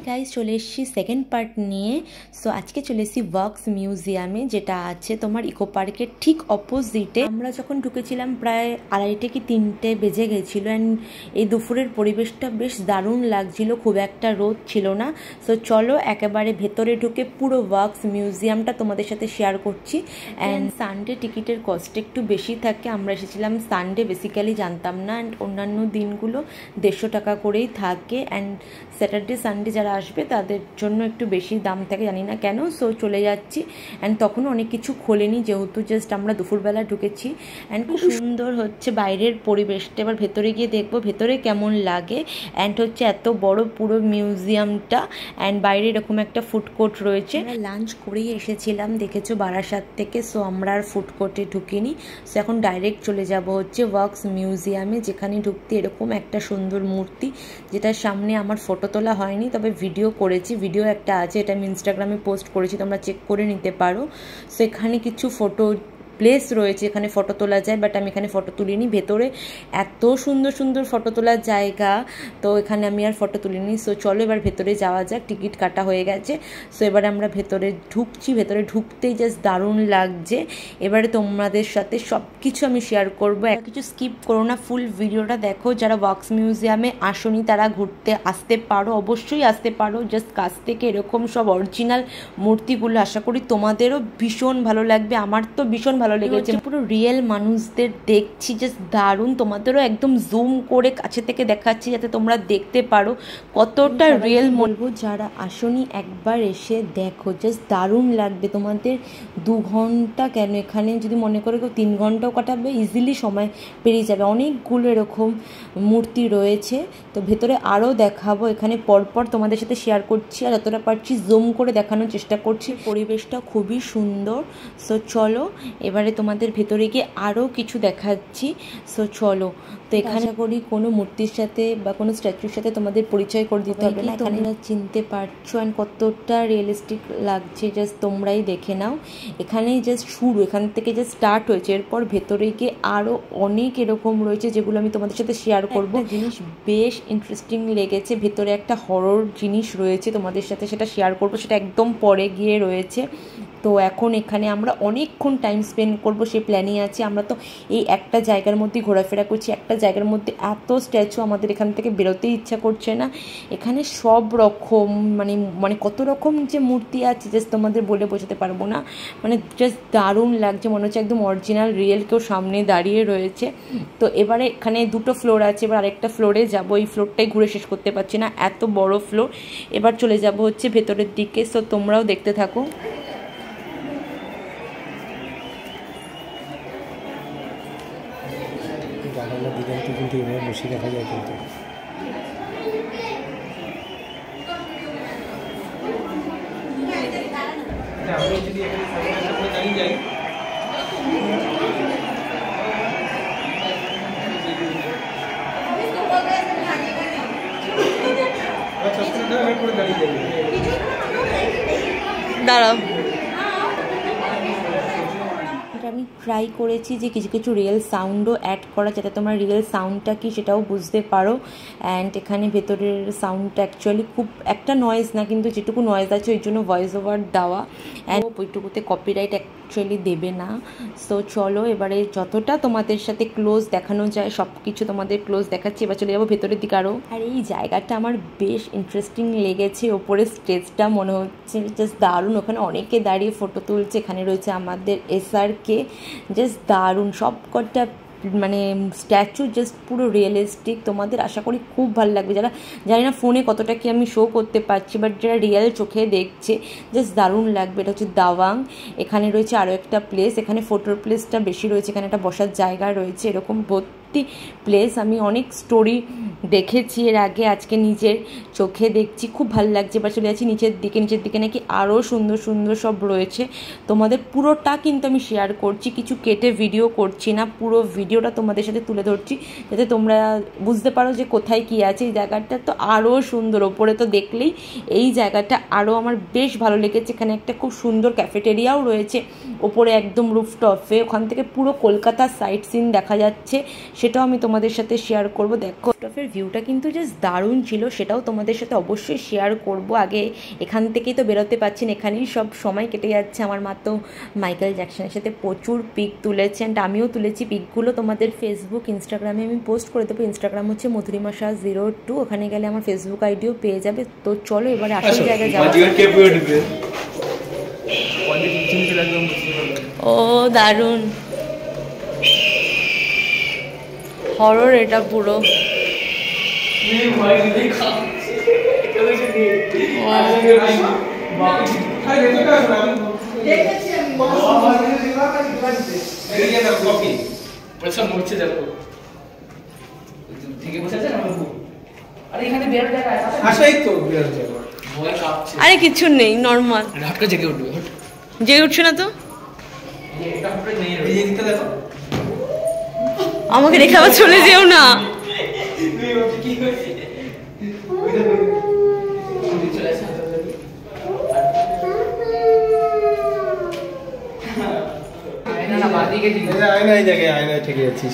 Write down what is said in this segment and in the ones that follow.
Guys চলে এসেছি second part নিয়ে। সো আজকে চলে এসেছি ওয়াক্স মিউজিয়ামে, যেটা আছে তোমার ইকো পার্কের ঠিক অপোজিটে। আমরা যখন ঢুকেছিলাম প্রায় 2:30 কি 3টে বেজে গেছিলো অ্যান্ড এই দুপুরের পরিবেশটা বেশ দারুণ লাগছিল, খুব একটা রোদ ছিল না। সো চলো একেবারে ভেতরে ঢুকে পুরো ওয়াক্স মিউজিয়ামটা তোমাদের সাথে শেয়ার করছি। অ্যান্ড সানডে টিকিটের কস্ট একটু বেশি থাকে, আমরা এসেছিলাম সানডে, বেসিক্যালি জানতাম না। অ্যান্ড অন্যান্য দিনগুলো 150 টাকা করেই থাকে। অ্যান্ড স্যাটারডে সানডে যারা আসবে তাদের জন্য একটু বেশি দাম থাকে, জানি না কেন। সো চলে যাচ্ছি। অ্যান্ড তখন অনেক কিছু খোলেনি, যেহেতু জাস্ট আমরা দুপুরবেলা ঢুকেছি। অ্যান্ড খুব সুন্দর হচ্ছে বাইরের পরিবেশটা। এবার ভেতরে গিয়ে দেখবো ভেতরে কেমন লাগে। অ্যান্ড হচ্ছে এত বড় পুরো মিউজিয়ামটা, অ্যান্ড বাইরে এরকম একটা ফুড কোর্ট রয়েছে। আমরা লাঞ্চ করেই এসেছিলাম, দেখেছো, বারাসাত থেকে। সো আমরা আর ফুড কোর্টে ঢুকিনি। সো এখন ডাইরেক্ট চলে যাব হচ্ছে ওয়াক্স মিউজিয়ামে, যেখানে ঢুকতে এরকম একটা সুন্দর মূর্তি, যেটার সামনে আমার ফটো তোলা হয়নি, তবে ভিডিও করেছি। ভিডিও একটা আছে, এটা আমি ইনস্টাগ্রামে পোস্ট করেছি, তোমরা চেক করে নিতে পারো। সো এখানে কিছু ফটো প্লেস রয়েছে, এখানে ফটো তোলা যায়, বাট আমি এখানে ফটো তুলিনি। ভেতরে এত সুন্দর সুন্দর ফটো তোলার জায়গা, তো এখানে আমি আর ফটো তুলিনি। সো চলো এবার ভেতরে যাওয়া যাক, টিকিট কাটা হয়ে গেছে। সো এবারে আমরা ভেতরে ঢুকছি। ভেতরে ঢুকতেই জাস্ট দারুণ লাগছে। এবারে তোমাদের সাথে সব কিছু আমি শেয়ার করবো, কিছু স্কিপ করো না, ফুল ভিডিওটা দেখো। যারা ওয়াক্স মিউজিয়ামে আসনি তারা ঘুরতে আসতে পারো, অবশ্যই আসতে পারো। জাস্ট কাছ থেকে এরকম সব অরিজিনাল মূর্তিগুলো, আশা করি তোমাদেরও ভীষণ ভালো লাগবে। আমার তো ভীষণ ভালো লেগেছে, পুরো রিয়েল মানুষদের দেখছি, জাস্ট দারুণ। তোমাদেরও একদম জুম করে কাছে থেকে দেখাচ্ছি যাতে তোমরা দেখতে পারো কতটা রিয়েল। বলবো যারা আসনি একবার এসে দেখো, জাস্ট দারুণ লাগবে তোমাদের। 2 ঘন্টা কেন, এখানে যদি মনে করো কেউ 3 ঘন্টাও কাটাবে, ইজিলি সময় পেরিয়ে যাবে। অনেকগুলো এরকম মূর্তি রয়েছে, তো ভেতরে আরও দেখাবো। এখানে পরপর তোমাদের সাথে শেয়ার করছি, আর যতটা পারছি জুম করে দেখানোর চেষ্টা করছি। পরিবেশটা খুবই সুন্দর। সো চলো এবারে তোমাদের ভেতরে গিয়ে আরও কিছু দেখাচ্ছি। সো চলো। তো এখানে করি কোনো মূর্তির সাথে বা কোনো স্ট্যাচুর সাথে তোমাদের পরিচয় করে দিতে হবে না, এখানে চিনতে পারছো। অ্যান্ড কতটা রিয়েলিস্টিক লাগছে জাস্ট তোমরাই দেখে নাও। এখানেই জাস্ট শুরু, এখান থেকে জাস্ট স্টার্ট হয়েছে। এরপর ভেতরে গিয়ে আরও অনেক এরকম রয়েছে, যেগুলো আমি তোমাদের সাথে শেয়ার করবো। জিনিস বেশ ইন্টারেস্টিং লেগেছে, ভেতরে একটা হরর জিনিস রয়েছে, তোমাদের সাথে সেটা শেয়ার করবো, সেটা একদম পরে গিয়ে রয়েছে। তো এখন এখানে আমরা অনেকক্ষণ টাইম স্পেন্ড করবো সে প্ল্যানিং আছে। আমরা তো এই একটা জায়গার মধ্যে ঘোরাফেরা করছি, একটা জায়গার মধ্যে এত স্ট্যাচু, আমাদের এখান থেকে বেরোতেই ইচ্ছা করছে না। এখানে সব রকম মানে কত রকম যে মূর্তি আছে জাস্ট তোমাদের বলে বোঝাতে পারবো না। মানে জাস্ট দারুণ লাগছে, মনে হচ্ছে একদম অরিজিনাল রিয়েল কেউ সামনে দাঁড়িয়ে রয়েছে। তো এবারে এখানে 2টো ফ্লোর আছে, এবার আরেকটা ফ্লোরে যাবো। এই ফ্লোরটাই ঘুরে শেষ করতে পারছি না, এত বড় ফ্লোর। এবার চলে যাব হচ্ছে ভেতরের দিকে। সো তোমরাও দেখতে থাকো। দিগন্ত কিন্তু এভাবে বসে দেখা যায়, কিন্তু দাঁড়াও, আমি ট্রাই করেছি যে কিছু কিছু রিয়েল সাউন্ডও অ্যাড করা, যাতে তোমরা রিয়েল সাউন্ডটা কি সেটাও বুঝতে পারো। অ্যান্ড এখানে ভেতরের সাউন্ডটা অ্যাকচুয়ালি খুব একটা নয়েজ না, কিন্তু যেটুকু নয়েজ আছে ওই জন্য ভয়েস ওভার দেওয়া, অ্যান্ড ওইটুকুতে কপিরাইট অ্যাকচুয়ালি দেবে না। সো চলো এবারে যতটা তোমাদের সাথে ক্লোজ দেখানো যায় সব কিছু তোমাদের ক্লোজ দেখাচ্ছি। এবার চলে যাবো ভেতরের দিকে আরও। আর এই জায়গাটা আমার বেশ ইন্টারেস্টিং লেগেছে, ওপরে স্টেজটা মনে হচ্ছে জাস্ট দারুণ, ওখানে অনেকে দাঁড়িয়ে ফটো তুলছে। এখানে রয়েছে আমাদের SRK, জাস্ট দারুণ সব কটা মানে স্ট্যাচু, জাস্ট পুরো রিয়েলিস্টিক। তোমাদের আশা করি খুব ভালো লাগবে। যারা জানি না ফোনে কতটা কি আমি শো করতে পারছি, বাট যারা রিয়েল চোখে দেখছে জাস্ট দারুণ লাগবে। এটা হচ্ছে দাওয়াং। এখানে রয়েছে আরও একটা প্লেস, এখানে ফটোর প্লেসটা বেশি রয়েছে, এখানে একটা বসার জায়গা রয়েছে, এরকম প্লেস। আমি অনেক স্টোরি দেখেছি এর আগে, আজকে নিজের চোখে দেখছি, খুব ভালো লাগছে। এবার চলে যাচ্ছি নিচের দিকে। নিচের দিকে নাকি আরও সুন্দর সুন্দর সব রয়েছে, তোমাদের পুরোটা কিন্তু আমি শেয়ার করছি, কিছু কেটে ভিডিও করছি না, পুরো ভিডিওটা তোমাদের সাথে তুলে ধরছি যাতে তোমরা বুঝতে পারো যে কোথায় কী আছে। এই জায়গাটা তো আরও সুন্দর, ওপরে তো দেখলেই এই জায়গাটা আরও আমার বেশ ভালো লেগেছে। এখানে একটা খুব সুন্দর ক্যাফেটেরিয়াও রয়েছে ওপরে একদম রুফটপে, ওখান থেকে পুরো কলকাতার সাইট সিন দেখা যাচ্ছে। সেটাও আমি তোমাদের সাথে শেয়ার করব। দেখো রুফটপের ভিউটা কিন্তু জাস্ট দারুণ ছিল, সেটাও তোমাদের সাথে অবশ্যই শেয়ার করব। আগে এখান থেকেই তো বেরোতে পারছি না, এখানেই সব সময় কেটে যাচ্ছে আমার। মা তো মাইকেল জ্যাকসনের সাথে প্রচুর পিক তুলেছে অ্যান্ড আমিও তুলেছি। পিকগুলো তোমাদের ফেসবুক ইনস্টাগ্রামে আমি পোস্ট করে দেবো। ইনস্টাগ্রাম হচ্ছে মধুরিমা শাহ 02, ওখানে গেলে আমার ফেসবুক আইডিও পেয়ে যাবে। তো চলো এবারে আসল জায়গায় যাবো। ও দারুণ হরর এটা পুরো। আরে কিচ্ছু নেই, নর্মাল। জেগে উঠছে না তো, আমাকে রেখে আবার চলে যেও না।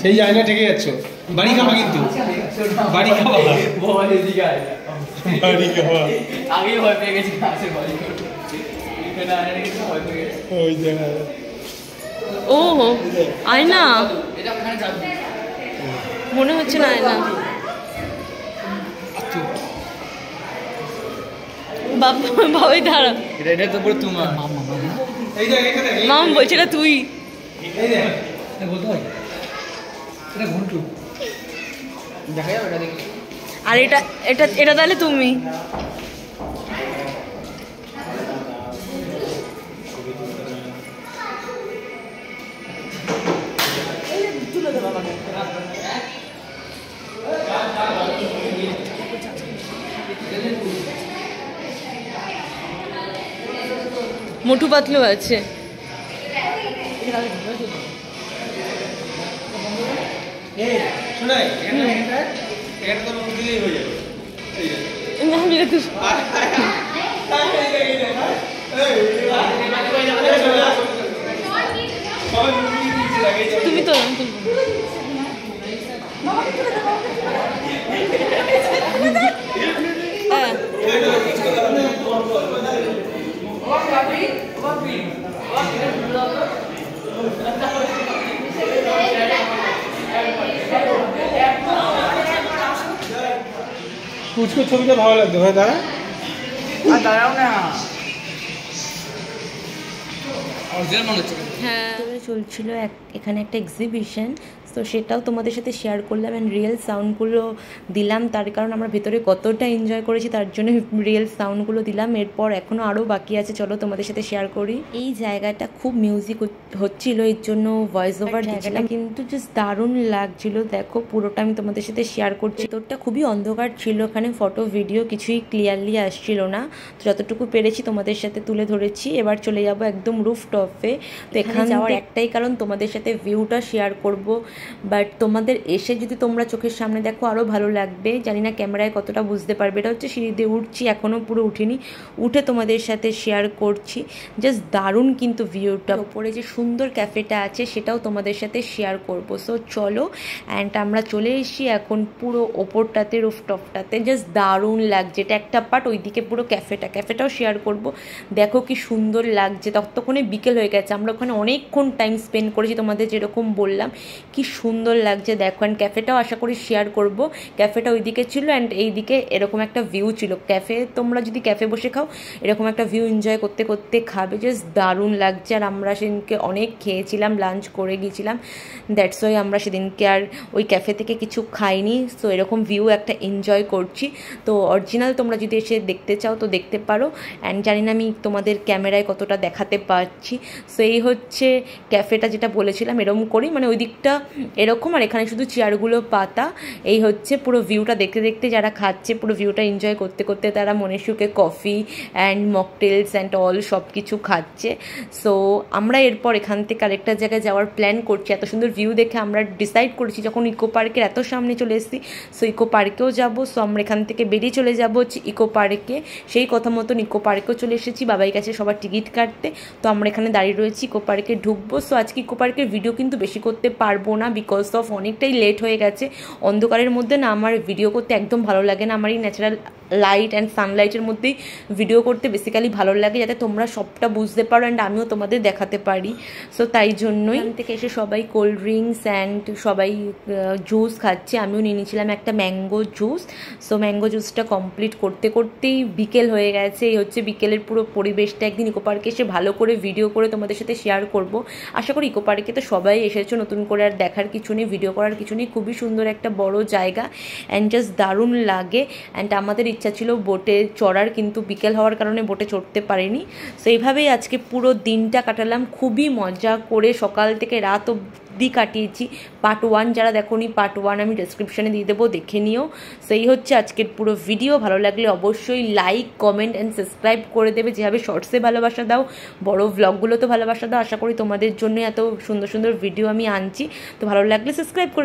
সেই আয়না ঠেকে যাচ্ছ, বাড়ি খাওয়া কিন্তু বাড়ি খাওয়া বাড়ি খাওয়া আগেই ভয় পেয়ে গেছি ওই জায়গায়। ও আয়না মনে হচ্ছে না, আয়না বাবাই দাঁড়া, এটা তো পুরো তোমার মাম বলছে না তুই। বলতে হয় এটা ঘন্টু দেখা যাবে এটা দেখি। আর এটা এটা এটা তাহলে তুমি। মোটু পাতলু আছে। তুমি তো পুচকু ছবিটা ভালো লাগতো ভাই, দাঁড়া দাঁড়াও না। হ্যাঁ চলছিল এখানে একটা এক্সিবিশন, তো সেটাও তোমাদের সাথে শেয়ার করলাম অ্যান্ড রিয়েল সাউন্ডগুলো দিলাম। তার কারণ আমরা ভেতরে কতটা এনজয় করেছি তার জন্য রিয়েল সাউন্ডগুলো দিলাম। এরপর এখনও আরও বাকি আছে, চলো তোমাদের সাথে শেয়ার করি। এই জায়গাটা খুব মিউজিক হচ্ছিল, এর জন্য ভয়েস ওভার দিয়েছিলাম, কিন্তু জাস্ট দারুণ লাগছিল। দেখো পুরোটা আমি তোমাদের সাথে শেয়ার করছি। ভেতরটা খুবই অন্ধকার ছিল, ওখানে ফটো ভিডিও কিছুই ক্লিয়ারলি আসছিল না, তো যতটুকু পেরেছি তোমাদের সাথে তুলে ধরেছি। এবার চলে যাবো একদম রুফটপে। তো এখানে যাওয়ার একটাই কারণ তোমাদের সাথে ভিউটা শেয়ার করব, বাট তোমাদের এসে যদি তোমরা চোখের সামনে দেখো আরও ভালো লাগবে। জানি না ক্যামেরায় কতটা বুঝতে পারবে। এটা হচ্ছে সিঁড়ি দিয়ে উঠছি, এখনও পুরো উঠিনি, উঠে তোমাদের সাথে শেয়ার করছি। জাস্ট দারুণ কিন্তু ভিউটা। ওপরে যে সুন্দর ক্যাফেটা আছে সেটাও তোমাদের সাথে শেয়ার করব। সো চলো, অ্যান্ড আমরা চলে এসেছি এখন পুরো ওপরটাতে, রুফটপটাতে। জাস্ট দারুণ লাগছে। এটা একটা পার্ট, ওইদিকে পুরো ক্যাফেটাও শেয়ার করব। দেখো কি সুন্দর লাগছে। ততক্ষণে বিকেল হয়ে গেছে, আমরা ওখানে অনেকক্ষণ টাইম স্পেন্ড করেছি, তোমাদের যেরকম বললাম। কি সুন্দর লাগছে দেখো। অ্যান্ড ক্যাফেটাও আশা করি শেয়ার করব। ক্যাফেটা ওইদিকে ছিল অ্যান্ড এইদিকে এরকম একটা ভিউ ছিল। ক্যাফে তোমরা যদি ক্যাফে বসে খাও এরকম একটা ভিউ এনজয় করতে করতে খাবে, জাস্ট দারুণ লাগছে। আর আমরা সেদিনকে অনেক খেয়েছিলাম, লাঞ্চ করে গিয়েছিলাম, দ্যাটস ওয়াই আমরা সেদিনকে আর ওই ক্যাফে থেকে কিছু খাইনি। সো এরকম ভিউ একটা এনজয় করছি। তো অরিজিনাল তোমরা যদি এসে দেখতে চাও তো দেখতে পারো। অ্যান্ড জানি না আমি তোমাদের ক্যামেরায় কতটা দেখাতে পারছি। সো এই হচ্ছে ক্যাফেটা, যেটা বলেছিলাম এরকম করি, মানে ওই দিকটা এরকম আর এখানে শুধু চেয়ারগুলো পাতা। এই হচ্ছে পুরো ভিউটা দেখতে দেখতে যারা খাচ্ছে, পুরো ভিউটা এনজয় করতে করতে তারা মনে সুখে coffee and mocktails and all সব কিছু খাচ্ছে। সো আমরা এরপর এখান থেকে আরেকটা জায়গায় যাওয়ার প্ল্যান করছি। এত সুন্দর ভিউ দেখে আমরা ডিসাইড করেছি, যখন ইকো পার্কের এত সামনে চলে এসেছি, সো ইকো পার্কেও যাবো। সো আমরা এখান থেকে বেরিয়ে চলে যাবো হচ্ছে ইকো পার্কে। সেই কথা মতন ইকো পার্কেও চলে এসেছি, বাবাই কাছে সবার টিকিট কাটতে। তো আমরা এখানে দাঁড়িয়ে রয়েছি ইকো পার্কে। পার্কে ঢুকবো। সো আজকে ইকো পার্কের ভিডিও কিন্তু বেশি করতে পারবো না, বিকজ অফ অনেকটাই লেট হয়ে গেছে। অন্ধকারের মধ্যে না আমার ভিডিও করতে একদম ভালো লাগে না, আমার এই ন্যাচারাল লাইট অ্যান্ড সানলাইটের মধ্যেই ভিডিও করতে বেসিক্যালি ভালো লাগে, যাতে তোমরা সবটা বুঝতে পারো অ্যান্ড আমিও তোমাদের দেখাতে পারি। সো তাই জন্যই এখান থেকে এসে সবাই কোল্ড ড্রিঙ্কস অ্যান্ড সবাই জুস খাচ্ছে, আমিও নিয়ে নিয়েছিলাম একটা ম্যাঙ্গো জুস। সো ম্যাঙ্গো জুসটা কমপ্লিট করতে করতেই বিকেল হয়ে গেছে। এই হচ্ছে বিকেলের পুরো পরিবেশটা। একদিন ইকো পার্কে এসে ভালো করে ভিডিও করে তোমাদের সাথে শেয়ার করব। আশা করি ইকো পার্কে তো সবাই এসেছো, নতুন করে আর দেখার কিছু নেই, ভিডিও করার কিছু নেই। খুবই সুন্দর একটা বড় জায়গা অ্যান্ড জাস্ট দারুণ লাগে। অ্যান্ড আমাদের ইচ্ছা ছিল বোটে চড়ার, কিন্তু বিকেল হওয়ার কারণে বোটে চড়তে পারিনি। সো এইভাবেই আজকে পুরো দিনটা কাটালাম, খুবই মজা করে সকাল থেকে রাত অবধি কাটিয়েছি। পার্ট 1 যারা দেখোনি, পার্ট 1 আমি ডেসক্রিপশানে দিয়ে দেবো, দেখে নিও। সেই হচ্ছে আজকের পুরো ভিডিও। ভালো লাগলে অবশ্যই লাইক, কমেন্ট অ্যান্ড সাবস্ক্রাইব করে দেবে। যেভাবে শর্টসে ভালোবাসা দাও, বড় ভ্লগগুলো তো ভালোবাসা দাও। আশা করি তোমাদের জন্য এত সুন্দর সুন্দর ভিডিও আমি আনছি, তো ভালো লাগলে সাবস্ক্রাইব করে